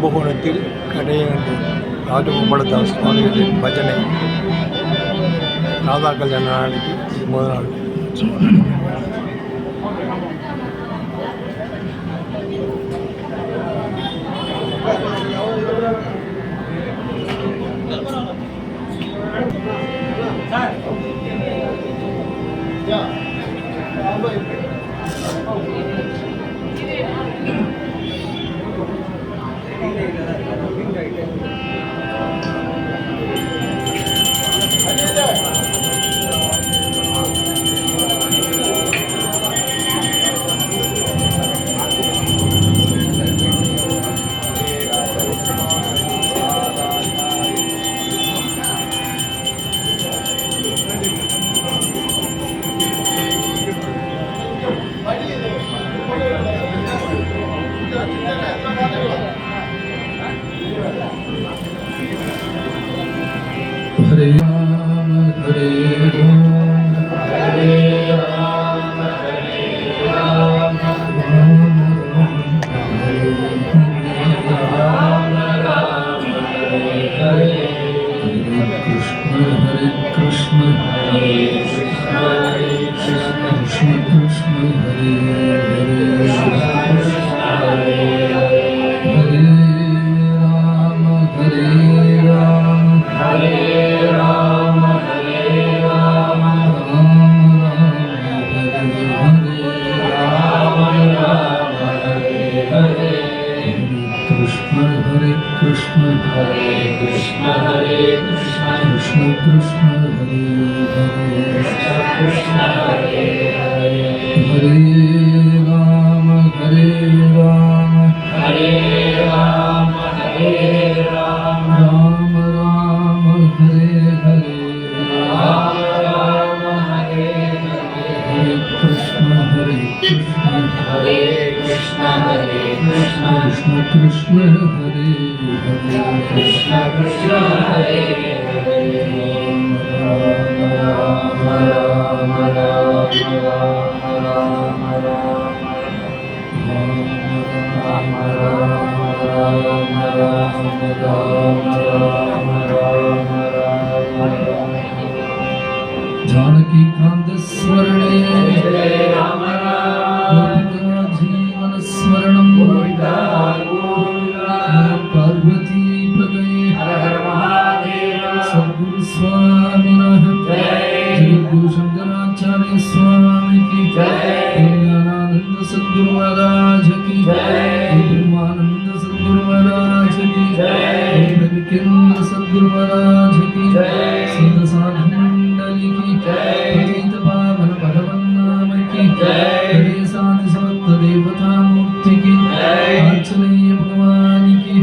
கும்பகோணத்தில் கடையங்கண்டூர் ராஜகோபாலதாஸ் சுவாமிகளின் பஜனை ராதா கல்யாண நாளைக்கு இது முதல் நாள். हरे राम हरे राम हरे राम हरे राम राम राम हरे हरे हरे कृष्ण हरे कृष्ण कृष्ण कृष्ण हरे हरे हरे राम हरे राम हरे राम हरे राम राम राम हरे हरे कृष्ण हरे कृष्ण कृष्ण कृष्ण हरे हरे कृष्ण हरे हरे हरे राम हरे राम हरे राम हरे राम राम राम हरे हरे राम राम हरे हरे हरे कृष्ण कृष्ण कृष्ण कृष्ण हरे हरे कृष्ण कृष्ण हरे हरे राम राम राम राम राम राम जानकी कांत स्मरणे राम गोपिका जीवन स्मरणं पार्वती पदये हर हर महादेव सद्गुरु स्वामिनः जगद्गुरु शंकराचार्य स्वामी की ज्ञानानंद सद्गुरु महाराज की ब्रह्मानंद सद्गुरु महाराज की केंद्र सद्गुरु महाराज की संत साधु मंडली की पतित पावन भगवान नाम की हरे साधु समस्त देवता मूर्ति की आंजनेय भगवान की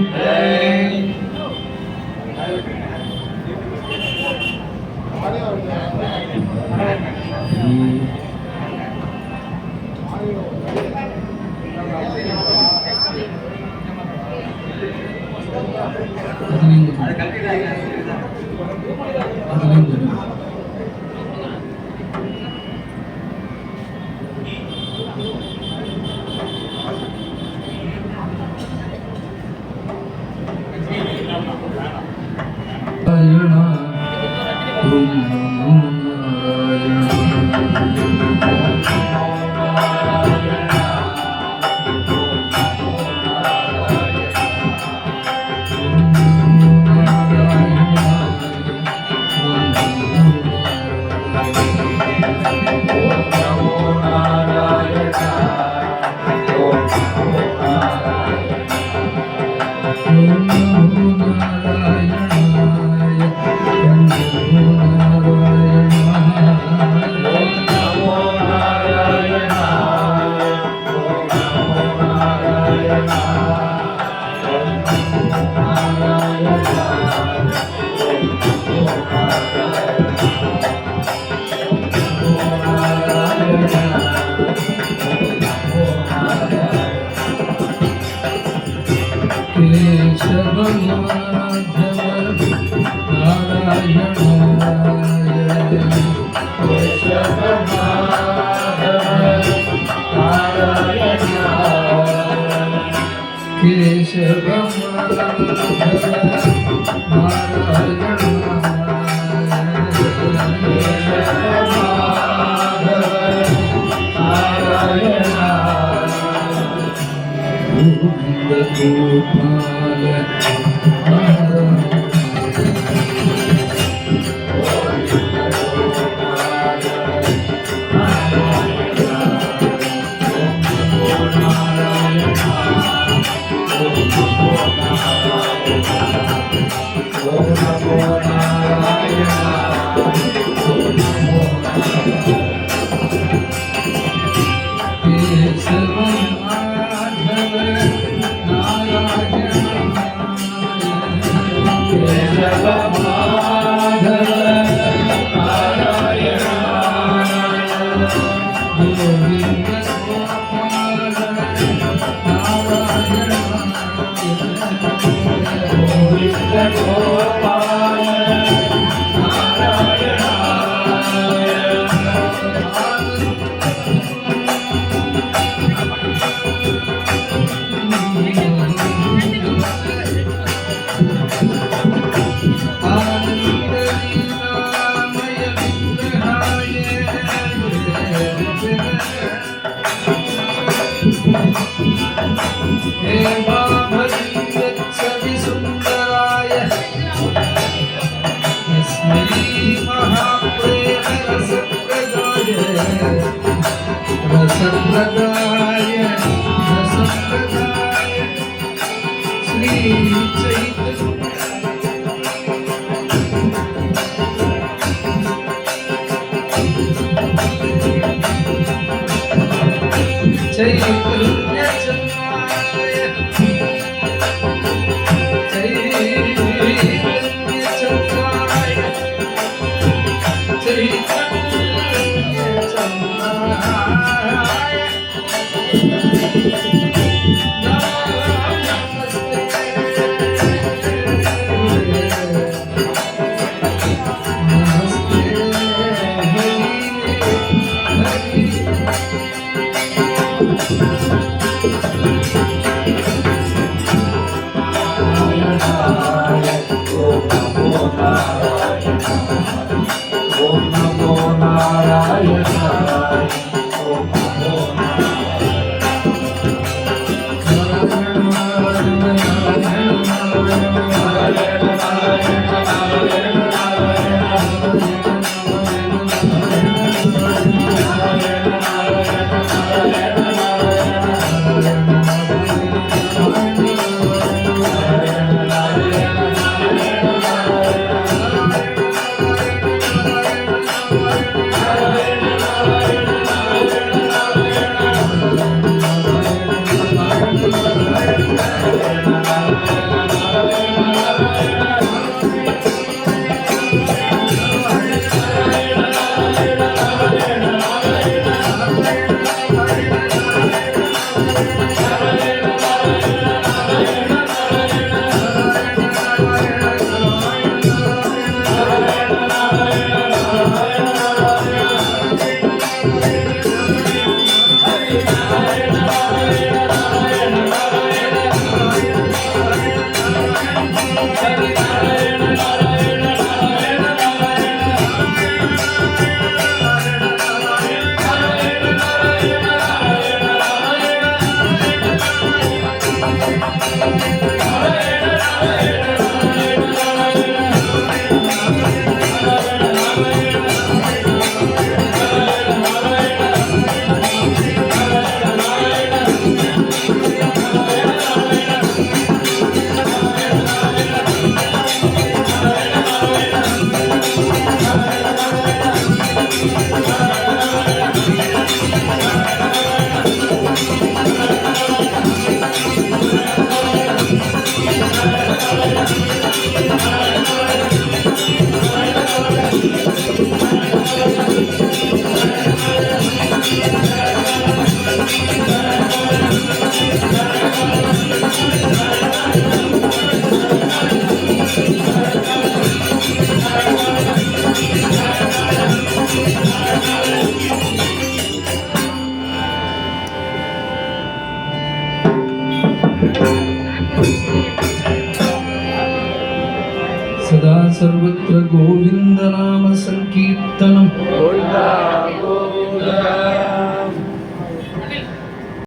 केशव सदा सर्वत्र गोविंद नाम संकीर्तनम